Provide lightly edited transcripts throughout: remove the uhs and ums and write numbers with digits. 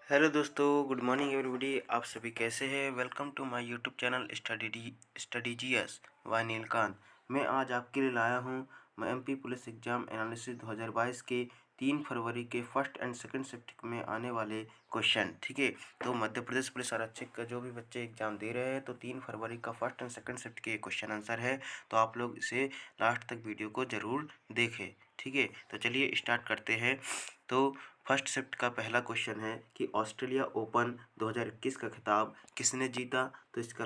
Hello दोस्तों, good morning everybody. आप सभी कैसे हैं? Welcome to my YouTube channel study GS by Neelkant. मैं आज आपके लिए लाया हूं एमपी पुलिस एग्जाम एनालिसिस 2022 के 3 फरवरी के फर्स्ट एंड सेकंड शिफ्ट में आने वाले क्वेश्चन। ठीक है, तो मध्य प्रदेश पुलिस आरक्षक का जो भी बच्चे एग्जाम दे रहे हैं तो 3 फरवरी का फर्स्ट एंड सेकंड शिफ्ट के क्वेश्चन आंसर है। तो आप लोग इसे लास्ट तक वीडियो को ज़रूर देखें। ठीक है, तो चलिए स्टार्ट करते हैं। तो फर्स्ट शिफ्ट का पहला क्वेश्चन है कि ऑस्ट्रेलिया ओपन 2021 का खिताब किसने जीता? तो इसका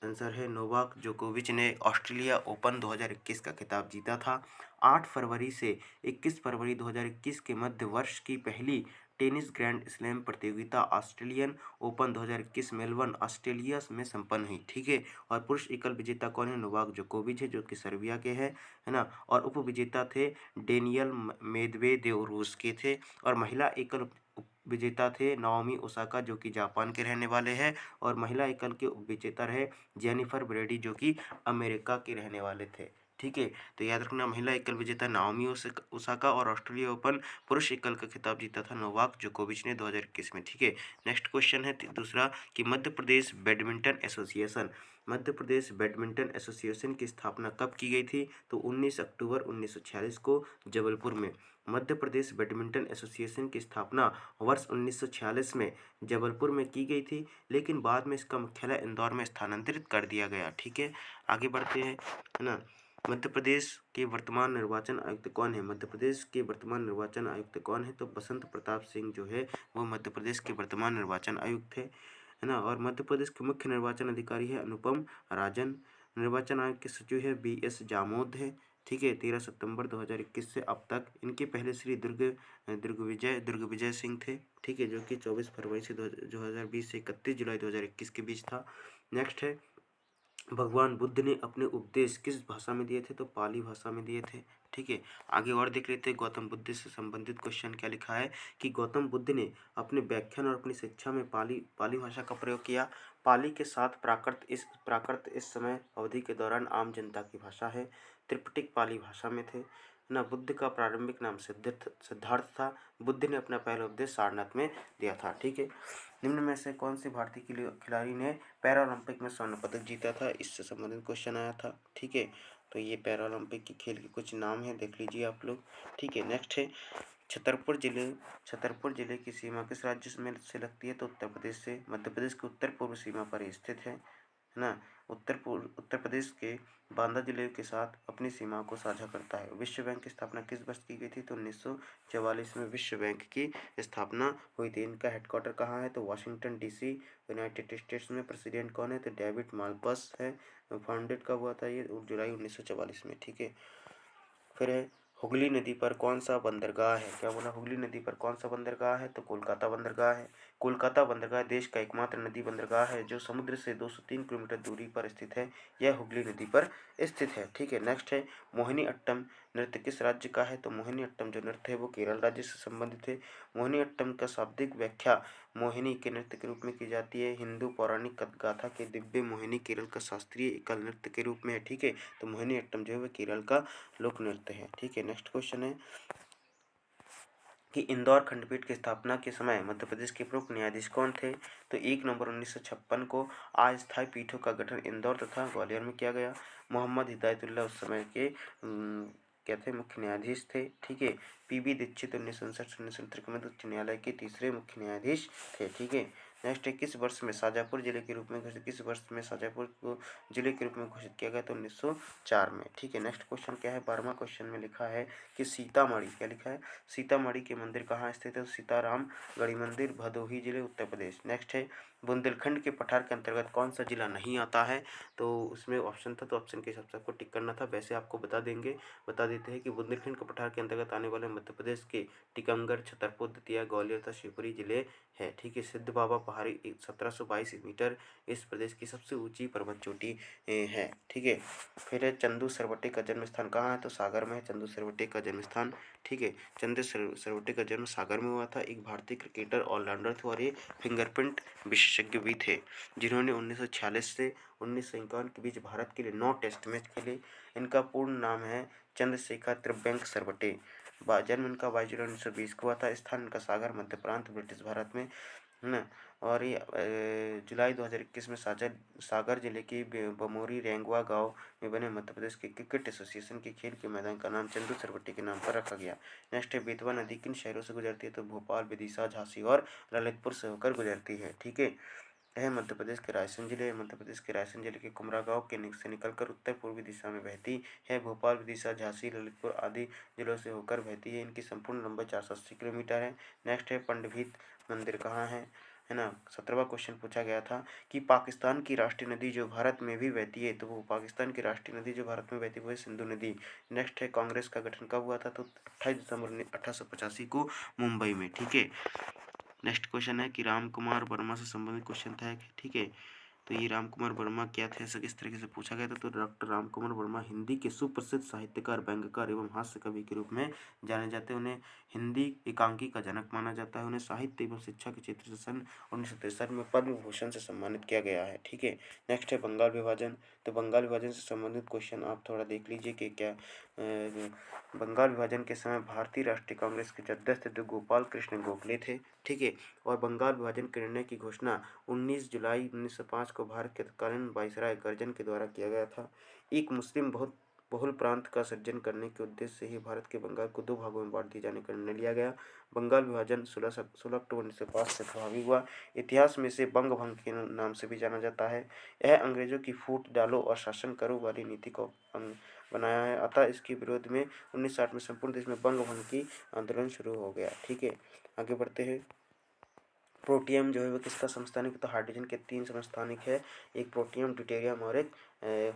आंसर है नोवाक जोकोविच ने ऑस्ट्रेलिया ओपन 2021 का खिताब जीता था। 8 फरवरी से 21 फरवरी 2021 के मध्य वर्ष की पहली टेनिस ग्रैंड स्लैम प्रतियोगिता ऑस्ट्रेलियन ओपन 2021 मेलबर्न ऑस्ट्रेलिया में संपन्न हुई। ठीक है, और पुरुष एकल विजेता कौन है? नोवाक जोकोविच है, जो कि सर्बिया के है ना। और उप विजेता थे डेनियल मेदवेदेव, रूस के थे। और महिला एकल विजेता थे नाओमी ओसाका, जो कि जापान के रहने वाले हैं। और महिला एकल के उपविजेता रहे जेनिफर ब्रेडी, जो कि अमेरिका के रहने वाले थे। ठीक है, तो याद रखना, महिला एकल विजेता नाओमी ओसाका और ऑस्ट्रेलिया ओपन पुरुष एकल का खिताब जीता था नोवाक जोकोविच ने 2021 में। ठीक है, नेक्स्ट क्वेश्चन है दूसरा कि मध्य प्रदेश बैडमिंटन एसोसिएशन की स्थापना कब की गई थी? तो 19 अक्टूबर 1946 को जबलपुर में। मध्य प्रदेश बैडमिंटन एसोसिएशन की स्थापना वर्ष 1946 में जबलपुर में की गई थी, लेकिन बाद में इसका मुख्यालय इंदौर में स्थानांतरित कर दिया गया। ठीक है, आगे बढ़ते हैं, है ना। मध्य प्रदेश के वर्तमान निर्वाचन आयुक्त कौन है? मध्य प्रदेश के वर्तमान निर्वाचन आयुक्त कौन है? तो बसंत प्रताप सिंह जो है वो मध्य प्रदेश के वर्तमान निर्वाचन आयुक्त है ना। और मध्य प्रदेश के मुख्य निर्वाचन अधिकारी है अनुपम राजन। निर्वाचन आयोग के सचिव है BS जामोद है। ठीक है, 13 सितंबर 2021 से अब तक इनके पहले श्री दुर्ग विजय सिंह थे। ठीक है, जो कि 24 फरवरी से 2020 से 31 जुलाई 2021 के बीच था। नेक्स्ट है, भगवान बुद्ध ने अपने उपदेश किस भाषा में दिए थे? तो पाली भाषा में दिए थे। ठीक है, आगे और देख लेते हैं। गौतम बुद्ध से संबंधित क्वेश्चन क्या लिखा है कि गौतम बुद्ध ने अपने व्याख्यान और अपनी शिक्षा में पाली भाषा का प्रयोग किया। पाली के साथ प्राकृत इस समय अवधि के दौरान आम जनता की भाषा है। त्रिपिटक पाली भाषा में थे ना। बुद्ध का प्रारंभिक नाम सिद्धार्थ था। बुद्ध ने अपना पहला उपदेश सारनाथ में दिया था। ठीक है, निम्न में से कौन सी भारतीय खिलाड़ी ने पैरालंपिक में स्वर्ण पदक जीता था? इससे संबंधित क्वेश्चन आया था। ठीक है, तो ये पैरालंपिक के खेल के कुछ नाम हैं, देख लीजिए आप लोग। ठीक है, नेक्स्ट है, छतरपुर जिले की सीमा किस राज्य में से लगती है? तो उत्तर प्रदेश से। मध्य प्रदेश की उत्तर पूर्व सीमा पर ये स्थित है ना। उत्तर प्रदेश के बांदा जिले के साथ अपनी सीमा को साझा करता है। विश्व बैंक की स्थापना किस वर्ष की गई थी? तो 1944 में विश्व बैंक की स्थापना हुई थी। इनका हेडक्वार्टर कहाँ है? तो वाशिंगटन DC, यूनाइटेड स्टेट्स में। प्रेसिडेंट कौन है? तो डेविड माल्पस है। फाउंडेड कब हुआ था? ये जुलाई 1944 में। ठीक है, फिर है, हुगली नदी पर कौन सा बंदरगाह है? क्या बोला? हुगली नदी पर कौन सा बंदरगाह है? तो कोलकाता बंदरगाह है। कोलकाता बंदरगाह देश का एकमात्र नदी बंदरगाह है जो समुद्र से 203 किलोमीटर दूरी पर स्थित है। यह हुगली नदी पर स्थित है। ठीक है, नेक्स्ट है, मोहिनी अट्टम नृत्य किस राज्य का है? तो मोहिनी अट्टम जो नृत्य है वो केरल राज्य से संबंधित है। मोहिनी अट्टम का शाब्दिक व्याख्या मोहिनी के नृत्य के रूप में की जाती है। हिंदू पौराणिक गाथा के दिव्य मोहिनी केरल का शास्त्रीय एकल नृत्य के रूप में है। ठीक है, तो मोहिनी अट्टम जो है वह केरल का लोक नृत्य है। ठीक है, नेक्स्ट क्वेश्चन है कि इंदौर खंडपीठ की स्थापना के समय मध्य प्रदेश के प्रमुख न्यायाधीश कौन थे? तो 1 नवंबर 1956 को अस्थायी पीठों का गठन इंदौर तथा ग्वालियर में किया गया। मोहम्मद हिदायतुल्लाह उस समय के क्या थे? मुख्य न्यायाधीश थे। ठीक है, PB दीक्षित 1967 में उच्च न्यायालय के तीसरे मुख्य न्यायाधीश थे। ठीक है, नेक्स्ट है, किस वर्ष में शाजापुर जिले के रूप में घोषित किया गया? तो 1904 में। ठीक है, नेक्स्ट क्वेश्चन क्या है? 12वां क्वेश्चन में लिखा है कि सीतामढ़ी, क्या लिखा है? सीतामढ़ी के मंदिर कहाँ स्थित है? तो सीताराम गढ़ी मंदिर, भदोही जिले, उत्तर प्रदेश। नेक्स्ट है, बुंदेलखंड के पठार के अंतर्गत कौन सा जिला नहीं आता है? तो उसमें ऑप्शन था, तो ऑप्शन के हिसाब से आपको टिक करना था। वैसे आपको बता देते हैं कि बुंदेलखंड के पठार के अंतर्गत आने वाले मध्य प्रदेश के टीकमगढ़, छतरपुर, दतिया, ग्वालियर तथा शिवपुरी जिले है। ठीक है, सिद्ध बाबा पहाड़ी 1722 मीटर इस प्रदेश की सबसे ऊंची पर्वत चोटी है। ठीक है, फिर है, चंदू सरवटे का जन्म स्थान कहाँ है? तो सागर में है चंदू सरवटे का जन्म स्थान। ठीक है, चंदू सरवटे का जन्म सागर में हुआ था। एक भारतीय क्रिकेटर ऑलराउंडर थे और ये फिंगरप्रिंट विशेषज्ञ भी थे, जिन्होंने 1946 से 1951 के बीच भारत के लिए 9 टेस्ट मैच खेले। इनका पूर्ण नाम है चंद्रशेखर त्रिभंग सरवटे। जन्म इनका 22 जुलाई 1920 को हुआ था। स्थान इनका सागर, मध्य प्रांत, ब्रिटिश भारत में। है ना। और ये जुलाई 2021 में सागर जिले के बमोरी रेंगवा गांव में बने मध्य प्रदेश के क्रिकेट एसोसिएशन के खेल के मैदान का नाम चंदू सरवट्टी के नाम पर रखा गया। नेक्स्ट है, बेतवा नदी किन शहरों से गुजरती है? तो भोपाल, विदिशा, झांसी और ललितपुर से होकर गुजरती है। ठीक है। यह मध्य प्रदेश के रायसेन जिले मध्य प्रदेश के रायसेन जिले के कुमरा गांव के से निकलकर उत्तर पूर्वी दिशा में बहती है। भोपाल, विदिशा, झांसी, ललितपुर आदि जिलों से होकर बहती है। इनकी संपूर्ण लंबाई 480 किलोमीटर है। नेक्स्ट है, पंडभीत मंदिर कहाँ है ना। 17वां क्वेश्चन पूछा गया था कि पाकिस्तान की राष्ट्रीय नदी जो भारत में भी बहती है, तो वो पाकिस्तान की राष्ट्रीय नदी जो भारत में बहती है वो है सिंधु नदी। नेक्स्ट है, कांग्रेस का गठन कब हुआ था? तो 28 दिसंबर 1885 को मुंबई में। ठीक है। नेक्स्ट क्वेश्चन है कि राम कुमार वर्मा से संबंधित क्वेश्चन था। ठीक है। तो ये राम कुमार वर्मा क्या थे, ऐसा किस तरीके से पूछा गया था? तो डॉक्टर राम कुमार वर्मा हिंदी के सुप्रसिद्ध साहित्यकार, व्यंग्यकार एवं हास्य कवि के रूप में जाने जाते हैं। उन्हें हिंदी एकांकी का जनक माना जाता है। उन्हें साहित्य एवं शिक्षा के क्षेत्र से सन 1963 में पद्म भूषण से सम्मानित किया गया है। ठीक है। नेक्स्ट है, बंगाल विभाजन। तो बंगाल विभाजन से संबंधित क्वेश्चन आप थोड़ा देख लीजिए कि क्या बंगाल विभाजन के समय भारतीय राष्ट्रीय कांग्रेस के अध्यक्ष थे गोपाल कृष्ण गोखले थे। ठीक है। और बंगाल विभाजन के निर्णय की घोषणा 19 जुलाई 1905 को भारत के तत्कालीन वायसराय कर्जन के द्वारा किया गया था। एक मुस्लिम बहुल प्रांत का सृजन करने के उद्देश्य से ही भारत के बंगाल को 2 भागों में बांट दिए जाने का निर्णय लिया गया। बंगाल विभाजन 16 अक्टूबर 1905 से प्रभावी हुआ। इतिहास में इसे बंग भंग के नाम से भी जाना जाता है। यह अंग्रेजों की फूट डालो और शासन करो वाली नीति को बनाया है। अतः इसके विरोध में 1960 में संपूर्ण देश में बंग भंग की आंदोलन शुरू हो गया। ठीक है। आगे बढ़ते हैं। प्रोटियम जो है वो किसका समस्थानिक? तो हाइड्रोजन के 3 समस्थानिक है। एक प्रोटियम, ड्यूटेरियम और एक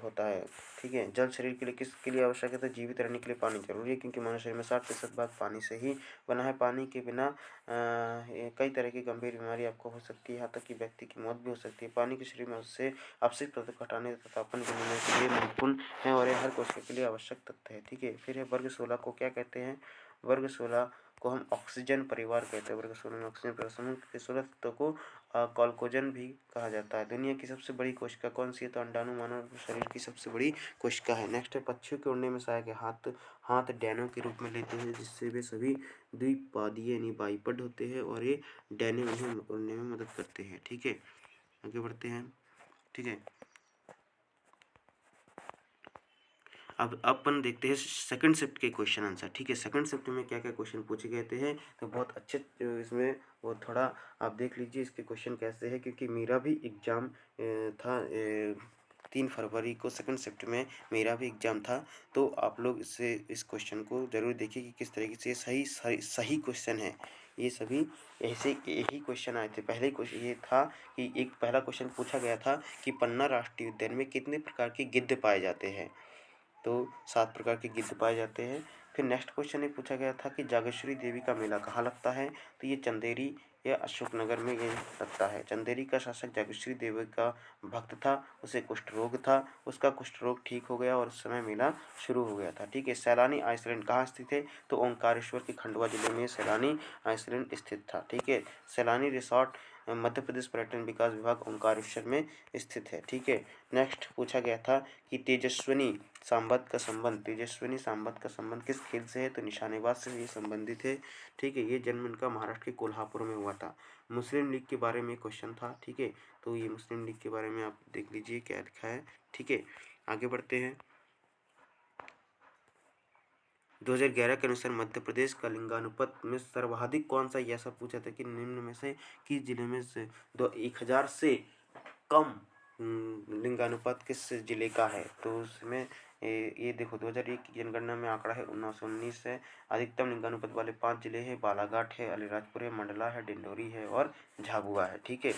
होता है। ठीक है। जल शरीर के लिए किसके लिए आवश्यक है? तो जीवित रहने के लिए पानी जरूरी है, क्योंकि मानव शरीर में 60% भाग पानी से ही बना है। पानी के बिना कई तरह की गंभीर बीमारी आपको हो सकती है, यहाँ तक कि व्यक्ति की मौत भी हो सकती है। पानी के शरीर में उससे अपशिष्ट तत्व हटाने तथा तापन के निर्णय के लिए महत्वपूर्ण है और यह हर कोशिका के लिए आवश्यक तथ्य है। ठीक है। फिर है, वर्ग 16 को क्या कहते हैं? वर्ग 16 को हम ऑक्सीजन परिवार कहते हैं। वर्ग 16 में ऑक्सीजन परिवार समूह के 16 तत्वों को कॉलकोजन भी कहा जाता है। दुनिया की सबसे बड़ी कोशिका कौन सी है? तो अंडाणु मानव शरीर की सबसे बड़ी कोशिका है। नेक्स्ट है, पक्षियों के उड़ने में सहायक है। हाथ डैनों के रूप में लेते हैं, जिससे वे सभी द्विपादीय यानी बाइपड होते हैं और ये डैने उन्हें उड़ने में मदद करते हैं। ठीक है। आगे बढ़ते हैं। ठीक है। अब अपन देखते हैं सेकंड शिफ्ट के क्वेश्चन आंसर। ठीक है। सेकंड शिफ्ट में क्या क्या क्वेश्चन पूछे गए थे, तो बहुत अच्छे इसमें वो थोड़ा आप देख लीजिए इसके क्वेश्चन कैसे है, क्योंकि मेरा भी एग्ज़ाम था 3 फरवरी को सेकंड शिफ्ट में मेरा भी एग्ज़ाम था। तो आप लोग इस क्वेश्चन को ज़रूर देखिए कि किस तरीके से सही क्वेश्चन है। ये सभी ऐसे यही क्वेश्चन आए थे। पहले क्वेश्चन ये था कि एक पहला क्वेश्चन पूछा गया था कि पन्ना राष्ट्रीय उद्यान में कितने प्रकार के गिद्ध पाए जाते हैं? तो 7 प्रकार के गिद्ध पाए जाते हैं। फिर नेक्स्ट क्वेश्चन ये पूछा गया था कि जागेश्वरी देवी का मेला कहाँ लगता है? तो ये चंदेरी या अशोकनगर में ये लगता है। चंदेरी का शासक जागेश्वरी देवी का भक्त था, उसे कुष्ठ रोग था, उसका कुष्ठ रोग ठीक हो गया और उस समय मेला शुरू हो गया था। ठीक है। सैलानी आइसलैंड कहाँ स्थित है? तो ओंकारेश्वर के खंडवा जिले में सैलानी आइसलैंड स्थित था। ठीक है। सैलानी रिसॉर्ट मध्य प्रदेश पर्यटन विकास विभाग ओंकारेश्वर में स्थित है। ठीक है। नेक्स्ट पूछा गया था कि तेजस्विनी सांबत का संबंध किस खेल से है? तो निशानेबाज से ये संबंधित है। ठीक है। ये जन्म इनका महाराष्ट्र के कोल्हापुर में हुआ था। मुस्लिम लीग के बारे में क्वेश्चन था। ठीक है। तो ये मुस्लिम लीग के बारे में आप देख लीजिए क्या लिखा है। ठीक है। आगे बढ़ते हैं। 2011 के अनुसार मध्य प्रदेश का लिंगानुपात में सर्वाधिक कौन सा? ऐसा पूछा था कि निम्न में से किस जिले में से 1000 से कम लिंगानुपात किस जिले का है? तो उसमें ये देखो 2001 की जनगणना में आंकड़ा है 919 है। अधिकतम लिंगानुपात वाले 5 जिले हैं, बालाघाट है, अलीराजपुर है, मंडला है, डिंडोरी है और झाबुआ है। ठीक है।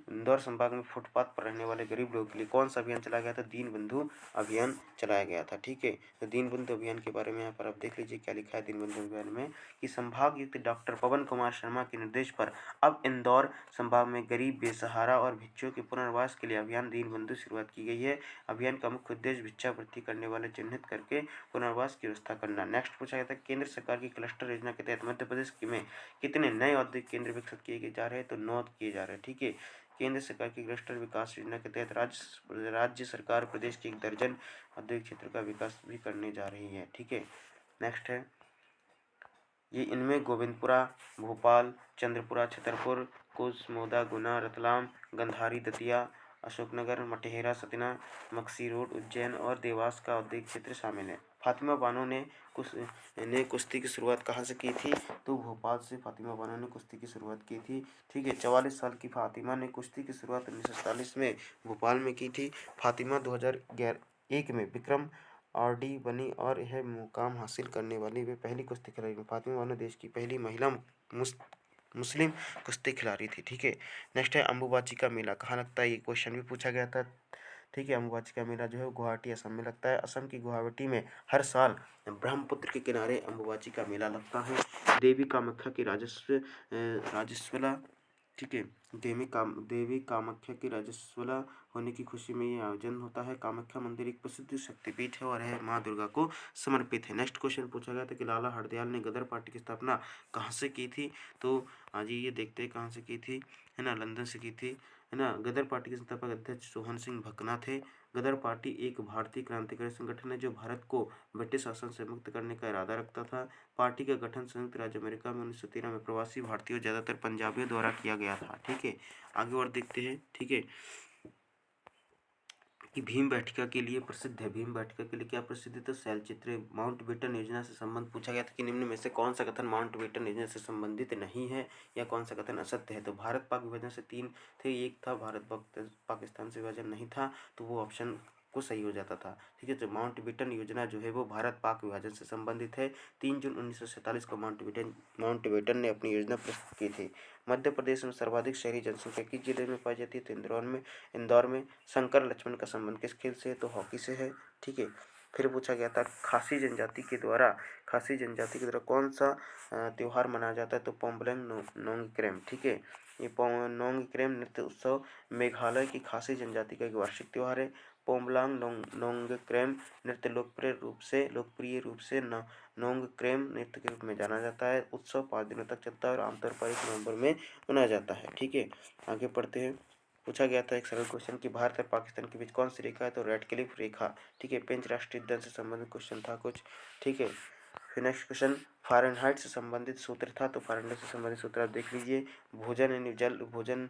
इंदौर संभाग में फुटपाथ पर रहने वाले गरीब लोगों के लिए कौन सा अभियान चलाया गया था? दीन बंधु अभियान चलाया गया था। ठीक है। तो दीन बंधु अभियान के बारे में यहाँ पर आप देख लीजिए क्या लिखा है दीन बंधु अभियान में कि संभागायुक्त डॉक्टर पवन कुमार शर्मा के निर्देश पर अब इंदौर संभाग में गरीब, बेसहारा और भिक्षुओं के पुनर्वास के लिए अभियान दीन बंधु शुरुआत की गई है। अभियान का मुख्य उद्देश्य भिक्षावृत्ति करने वाले चिन्हित करके पुनर्वास की व्यवस्था करना। नेक्स्ट पूछा गया था केंद्र सरकार की क्लस्टर योजना के तहत मध्य प्रदेश में कितने नए औद्योगिक केंद्र विकसित किए जा रहे हैं? तो 9 किए जा रहे हैं। ठीक है। केंद्र सरकार की क्लस्टर विकास योजना के तहत राज्य सरकार प्रदेश के 1 दर्जन औद्योगिक क्षेत्र का विकास भी करने जा रही है। ठीक है। नेक्स्ट है ये इनमें गोविंदपुरा, भोपाल, चंद्रपुरा, छतरपुर, कुसमोदा, गुना, रतलाम, गंधारी, दतिया, अशोकनगर, मटेहरा, सतना, मक्सी रोड, उज्जैन और देवास का औद्योगिक क्षेत्र शामिल है। फातिमा बानो ने कुश्ती की शुरुआत कहाँ से की थी? तो भोपाल से फातिमा बानो ने कुश्ती की शुरुआत की थी। ठीक है, 44 साल की फातिमा ने कुश्ती की शुरुआत 1947 में भोपाल में की थी। फातिमा 2001 में विक्रम आरडी बनी और यह मुकाम हासिल करने वाली वे पहली कुश्ती खिलाड़ी बनी। फातिमा बानो देश की पहली महिला मुस्लिम कुश्ती खिलाड़ी थी। ठीक है, नेक्स्ट है अम्बुबाची का मेला कहाँ लगता है? ये क्वेश्चन भी पूछा गया था। ठीक है, अम्बुबाची का मेला जो है गुवाहाटी असम में लगता है। असम की गुवाहाटी में हर साल ब्रह्मपुत्र के किनारे अम्बुबाची का मेला लगता है। देवी कामाख्या की राजस्वला, ठीक है, देवी कामाख्या की राजस्वला होने की खुशी में ये आयोजन होता है। कामाख्या मंदिर एक प्रसिद्ध शक्तिपीठ है और यह माँ दुर्गा को समर्पित है। नेक्स्ट क्वेश्चन पूछा गया था कि लाला हरदयाल ने गदर पार्टी की स्थापना कहाँ से की थी? तो आज ये देखते हैं कहाँ से की थी, है ना, लंदन से की थी, है ना। गदर पार्टी के संस्थापक अध्यक्ष सोहन सिंह भकना थे। गदर पार्टी एक भारतीय क्रांतिकारी संगठन है जो भारत को ब्रिटिश शासन से मुक्त करने का इरादा रखता था। पार्टी का गठन संयुक्त राज्य अमेरिका में 1913 में प्रवासी भारतीयों ज़्यादातर पंजाबियों द्वारा किया गया था। ठीक है, आगे और देखते हैं। ठीक है, कि भीम बैठका के लिए प्रसिद्ध है। भीम बैठका के लिए क्या प्रसिद्ध है? तो शैलचित्र। माउंट बेटन योजना से संबंध पूछा गया था कि निम्न में से कौन सा कथन माउंट बेटन योजना से संबंधित नहीं है या कौन सा कथन असत्य है? तो भारत पाक विभाजन से 3 थे, एक था भारत पाकिस्तान से विभाजन नहीं था, तो वो ऑप्शन को सही हो जाता था। ठीक है, जो माउंट बेटन योजना जो है वो भारत पाक विभाजन से संबंधित है। 3 जून 1947 को माउंट बेटन ने अपनी योजना प्रस्तुत की थी। मध्य प्रदेश में सर्वाधिक शहरी जनसंख्या किस जिले में पाई जाती है? तो इंदौर में। शंकर लक्ष्मण का संबंध किस खेल से है? तो हॉकी से है। ठीक है, फिर पूछा गया था खासी जनजाति के द्वारा कौन सा त्यौहार मनाया जाता है? तो पोम्बलेंग नोंगक्रेम। ठीक है, ये नोंगक्रेम नृत्य उत्सव मेघालय की खासी जनजाति का एक वार्षिक त्यौहार है। पोम्बलांग नोंगक्रेम नृत्य लोकप्रिय रूप से नोंगक्रेम नृत्य के रूप में जाना जाता है। उत्सव 5 दिनों तक चलता है और आमतौर पर 1 नवंबर में मनाया जाता है। ठीक है, आगे पढ़ते हैं। पूछा गया था एक सरल क्वेश्चन कि भारत और पाकिस्तान के बीच कौन सी रेखा है? तो रेड क्लिफ रेखा। ठीक है, पेंच राष्ट्रीय उद्यान से संबंधित क्वेश्चन था कुछ। ठीक है, फिर नेक्स्ट क्वेश्चन फ़ारेनहाइट से संबंधित सूत्र था। तो फ़ारेनहाइट से संबंधित सूत्र आप देख लीजिए। भोजन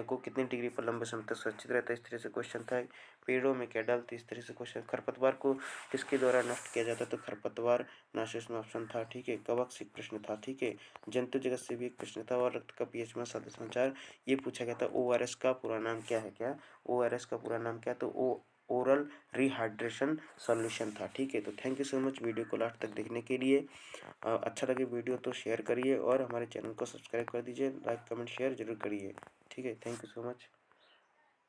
को कितनी डिग्री पर लंबे समय तक सुरक्षित रहता है? इस तरह से क्वेश्चन था। पेड़ों में क्या डालते? इस तरह से क्वेश्चन। खरपतवार को किसके द्वारा नष्ट किया जाता है? तो खरपतवार नाश में ऑप्शन था। ठीक है, कवक से एक प्रश्न था। ठीक है, जंतु जगत से भी एक प्रश्न था और रक्त का पीएच में साधा संचार ये पूछा गया था। ORS का पूरा नाम क्या है? क्या ORS का पूरा नाम क्या? तो ओरल रिहाइड्रेशन सॉल्यूशन था। ठीक है, तो thank you so much video को लास्ट तक देखने के लिए। अच्छा लगे वीडियो तो शेयर करिए और हमारे चैनल को सब्सक्राइब कर दीजिए। लाइक कमेंट शेयर जरूर करिए। ठीक है, थैंक यू सो मच।